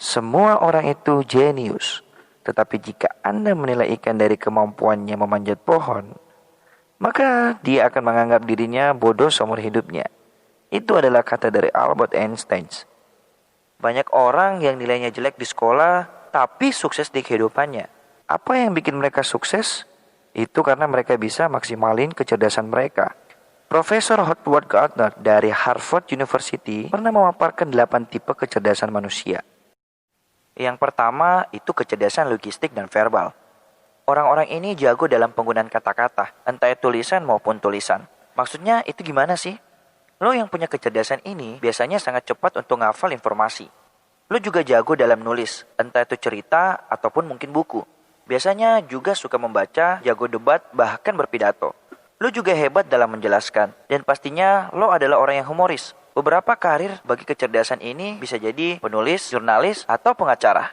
Semua orang itu jenius. Tetapi jika Anda menilai ikan dari kemampuannya memanjat pohon, maka dia akan menganggap dirinya bodoh seumur hidupnya. Itu adalah kata dari Albert Einstein. Banyak orang yang nilainya jelek di sekolah, tapi sukses di kehidupannya. Apa yang bikin mereka sukses? Itu karena mereka bisa maksimalin kecerdasan mereka. Profesor Howard Gardner dari Harvard University pernah memaparkan 8 tipe kecerdasan manusia. Yang pertama itu kecerdasan logistik dan verbal. Orang-orang ini jago dalam penggunaan kata-kata, entah itu tulisan maupun tulisan. Maksudnya itu gimana sih? Lo yang punya kecerdasan ini biasanya sangat cepat untuk ngafal informasi. Lo juga jago dalam nulis, entah itu cerita ataupun mungkin buku. Biasanya juga suka membaca, jago debat, bahkan berpidato. Lo juga hebat dalam menjelaskan, dan pastinya lo adalah orang yang humoris. Beberapa karir bagi kecerdasan ini bisa jadi penulis, jurnalis, atau pengacara.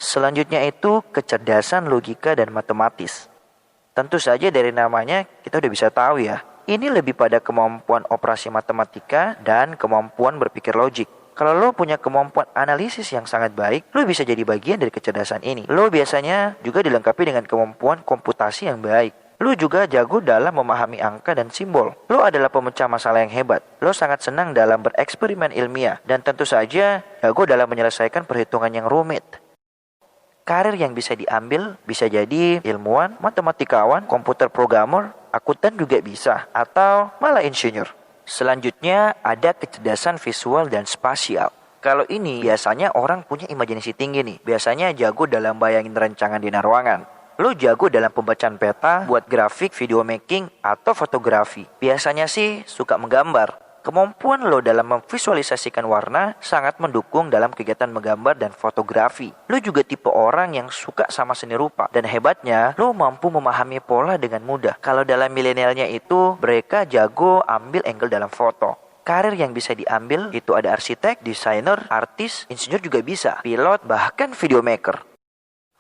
Selanjutnya itu kecerdasan logika dan matematis. Tentu saja dari namanya kita udah bisa tahu ya. Ini lebih pada kemampuan operasi matematika dan kemampuan berpikir logik. Kalau lo punya kemampuan analisis yang sangat baik, lo bisa jadi bagian dari kecerdasan ini. Lo biasanya juga dilengkapi dengan kemampuan komputasi yang baik. Lo juga jago dalam memahami angka dan simbol. Lo adalah pemecah masalah yang hebat. Lo sangat senang dalam bereksperimen ilmiah. Dan tentu saja jago dalam menyelesaikan perhitungan yang rumit. Karir yang bisa diambil bisa jadi ilmuwan, matematikawan, komputer programmer, akuntan juga bisa. Atau malah insinyur. Selanjutnya ada kecerdasan visual dan spasial. Kalau ini biasanya orang punya imajinasi tinggi nih. Biasanya jago dalam bayangin rancangan di ruangan. Lo jago dalam pembacaan peta, buat grafik, video making, atau fotografi. Biasanya sih suka menggambar. Kemampuan lo dalam memvisualisasikan warna sangat mendukung dalam kegiatan menggambar dan fotografi. Lo juga tipe orang yang suka sama seni rupa. Dan hebatnya, lo mampu memahami pola dengan mudah. Kalau dalam milenialnya itu, mereka jago ambil angle dalam foto. Karir yang bisa diambil itu ada arsitek, desainer, artis, insinyur juga bisa, pilot, bahkan video maker.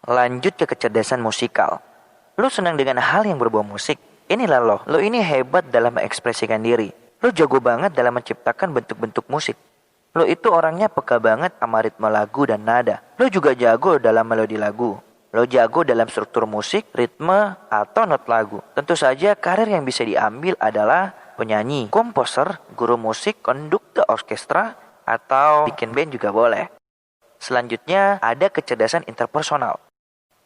Lanjut ke kecerdasan musikal. Lo senang dengan hal yang berbau musik. Inilah lo. Lo ini hebat dalam mengekspresikan diri. Lo jago banget dalam menciptakan bentuk-bentuk musik. Lo itu orangnya peka banget sama ritme lagu dan nada. Lo juga jago dalam melodi lagu. Lo jago dalam struktur musik, ritme, atau not lagu. Tentu saja karir yang bisa diambil adalah penyanyi, komposer, guru musik, konduktor orkestra, atau bikin band juga boleh. Selanjutnya ada kecerdasan interpersonal.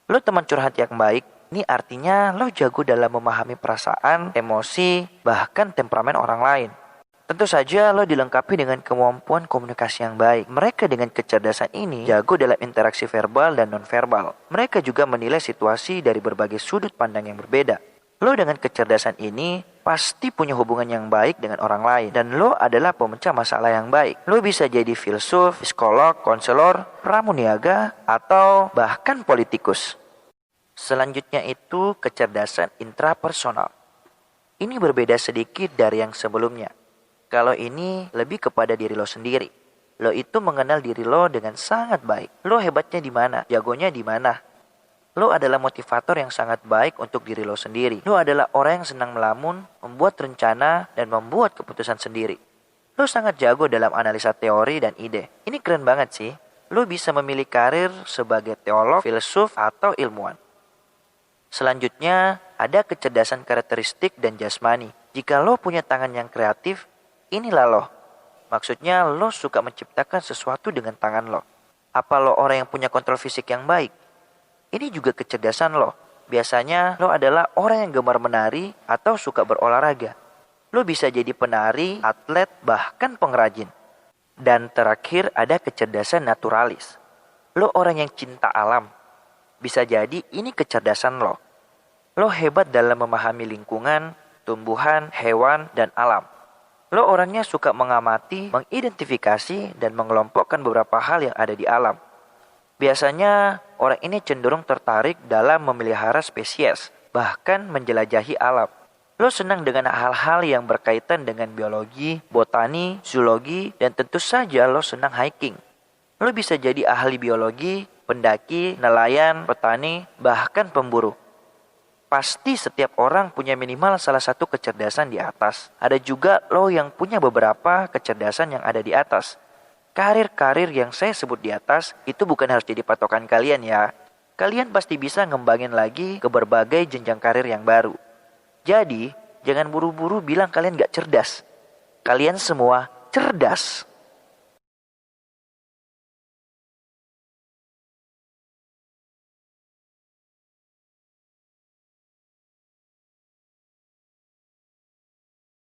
Lo teman curhat yang baik, ini artinya lo jago dalam memahami perasaan, emosi, bahkan temperamen orang lain. Tentu saja lo dilengkapi dengan kemampuan komunikasi yang baik. Mereka dengan kecerdasan ini jago dalam interaksi verbal dan nonverbal. Mereka juga menilai situasi dari berbagai sudut pandang yang berbeda. Lo dengan kecerdasan ini pasti punya hubungan yang baik dengan orang lain. Dan lo adalah pemecah masalah yang baik. Lo bisa jadi filsuf, psikolog, konselor, pramuniaga, atau bahkan politikus. Selanjutnya itu kecerdasan intrapersonal. Ini berbeda sedikit dari yang sebelumnya. Kalau ini lebih kepada diri lo sendiri. Lo itu mengenal diri lo dengan sangat baik. Lo hebatnya di mana? Jagonya di mana? Lo adalah motivator yang sangat baik untuk diri lo sendiri. Lo adalah orang yang senang melamun, membuat rencana, dan membuat keputusan sendiri. Lo sangat jago dalam analisa teori dan ide. Ini keren banget sih. Lo bisa memilih karir sebagai teolog, filsuf, atau ilmuwan. Selanjutnya, ada kecerdasan karakteristik dan jasmani. Jika lo punya tangan yang kreatif, inilah lo. Maksudnya lo suka menciptakan sesuatu dengan tangan lo. Apa lo orang yang punya kontrol fisik yang baik? Ini juga kecerdasan lo. Biasanya lo adalah orang yang gemar menari atau suka berolahraga. Lo bisa jadi penari, atlet, bahkan pengrajin. Dan terakhir ada kecerdasan naturalis. Lo orang yang cinta alam. Bisa jadi ini kecerdasan lo. Lo hebat dalam memahami lingkungan, tumbuhan, hewan, dan alam. Lo orangnya suka mengamati, mengidentifikasi, dan mengelompokkan beberapa hal yang ada di alam. Biasanya orang ini cenderung tertarik dalam memelihara spesies, bahkan menjelajahi alam. Lo senang dengan hal-hal yang berkaitan dengan biologi, botani, zoologi, dan tentu saja lo senang hiking. Lo bisa jadi ahli biologi, pendaki, nelayan, petani, bahkan pemburu. Pasti setiap orang punya minimal salah satu kecerdasan di atas. Ada juga lo yang punya beberapa kecerdasan yang ada di atas. karir-karir yang saya sebut di atas itu bukan harus jadi patokan kalian ya. Kalian pasti bisa ngembangin lagi ke berbagai jenjang karir yang baru. Jadi, jangan buru-buru bilang kalian gak cerdas. Kalian semua cerdas.